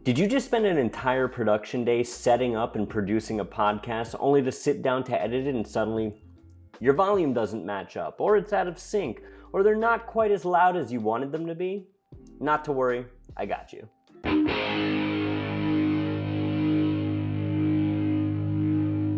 Did you just spend an entire production day setting up and producing a podcast only to sit down to edit it and suddenly your volume doesn't match up, or it's out of sync, or they're not quite as loud as you wanted them to be? Not to worry, I got you.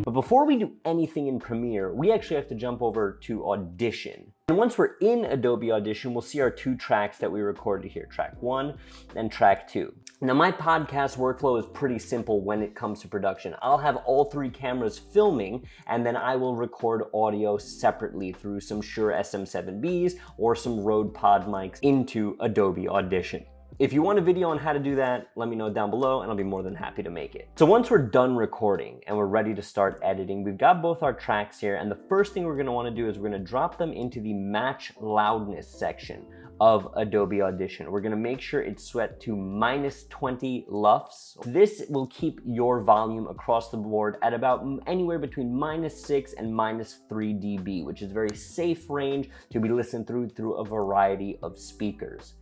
But before we do anything in Premiere, we actually have to jump over to Audition. And once we're in Adobe Audition, we'll see our two tracks that we recorded here, track 1 and track 2. Now my podcast workflow is pretty simple when it comes to production. I'll have all 3 cameras filming, and then I will record audio separately through some Shure SM7Bs or some Rode Pod mics into Adobe Audition. If you want a video on how to do that, let me know down below and I'll be more than happy to make it. So once we're done recording and we're ready to start editing, we've got both our tracks here, and the first thing we're gonna wanna do is we're gonna drop them into the Match Loudness section of Adobe Audition. We're gonna make sure it's set to -20 LUFS. This will keep your volume across the board at about anywhere between -6 and -3 dB, which is a very safe range to be listened through a variety of speakers.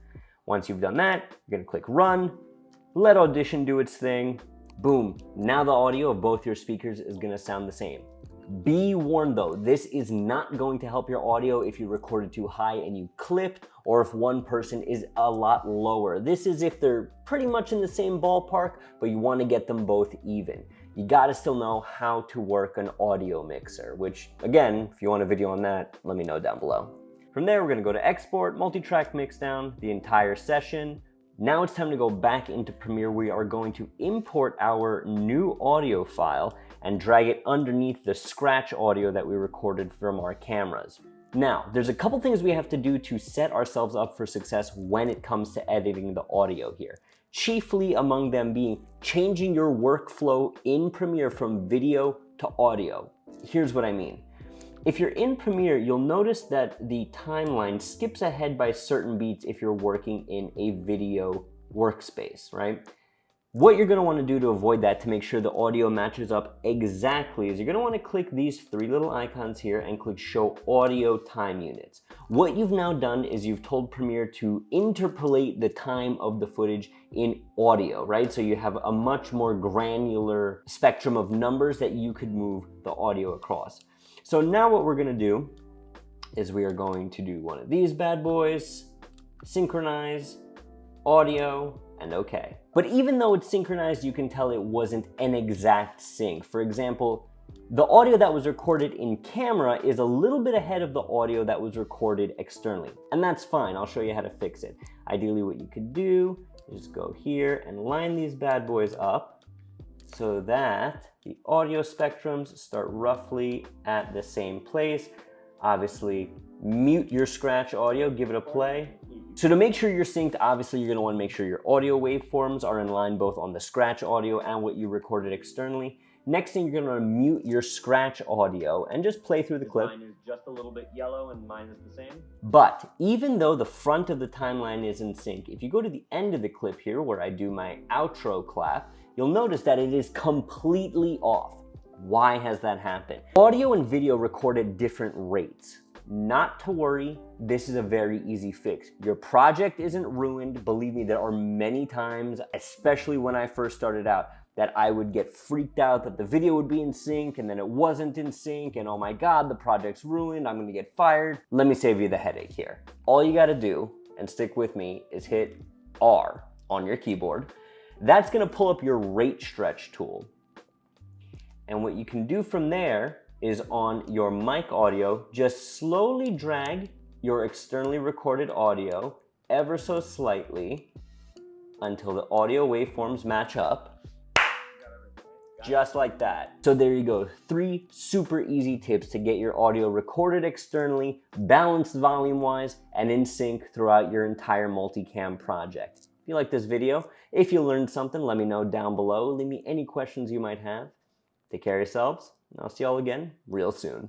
Once you've done that, you're gonna click run, let Audition do its thing, boom. Now the audio of both your speakers is gonna sound the same. Be warned though, this is not going to help your audio if you recorded too high and you clipped, or if one person is a lot lower. This is if they're pretty much in the same ballpark, but you wanna get them both even. You gotta still know how to work an audio mixer, which again, if you want a video on that, let me know down below. From there, we're gonna go to export, multi-track mixdown, the entire session. Now it's time to go back into Premiere. We are going to import our new audio file and drag it underneath the scratch audio that we recorded from our cameras. Now, there's a couple things we have to do to set ourselves up for success when it comes to editing the audio here. Chiefly among them being changing your workflow in Premiere from video to audio. Here's what I mean. If you're in Premiere, you'll notice that the timeline skips ahead by certain beats if you're working in a video workspace, right? What you're gonna wanna do to avoid that, to make sure the audio matches up exactly, is you're gonna wanna click these 3 little icons here and click Show Audio Time Units. What you've now done is you've told Premiere to interpolate the time of the footage in audio, right? So you have a much more granular spectrum of numbers that you could move the audio across. So now what we're gonna do is we are going to do one of these bad boys, synchronize, audio, and okay. But even though it's synchronized, you can tell it wasn't an exact sync. For example, the audio that was recorded in camera is a little bit ahead of the audio that was recorded externally. And that's fine, I'll show you how to fix it. Ideally what you could do is go here and line these bad boys up so that the audio spectrums start roughly at the same place. Obviously, mute your scratch audio, give it a play. So to make sure you're synced, obviously you're gonna wanna make sure your audio waveforms are in line both on the scratch audio and what you recorded externally. Next thing, you're gonna mute your scratch audio and just play through the clip. Mine is just a little bit yellow and mine is the same. But even though the front of the timeline is in sync, if you go to the end of the clip here where I do my outro clap, you'll notice that it is completely off. Why has that happened? Audio and video record at different rates. Not to worry, this is a very easy fix. Your project isn't ruined. Believe me, there are many times, especially when I first started out, that I would get freaked out that the video would be in sync and then it wasn't in sync, and oh my God, the project's ruined, I'm gonna get fired. Let me save you the headache here. All you gotta do, and stick with me, is hit R on your keyboard. That's gonna pull up your rate stretch tool. And what you can do from there is on your mic audio, just slowly drag your externally recorded audio ever so slightly until the audio waveforms match up. Just like that. So there you go, 3 super easy tips to get your audio recorded externally, balanced volume-wise, and in sync throughout your entire multicam project. If you like this video, if you learned something, let me know down below. Leave me any questions you might have. Take care of yourselves, and I'll see y'all again real soon.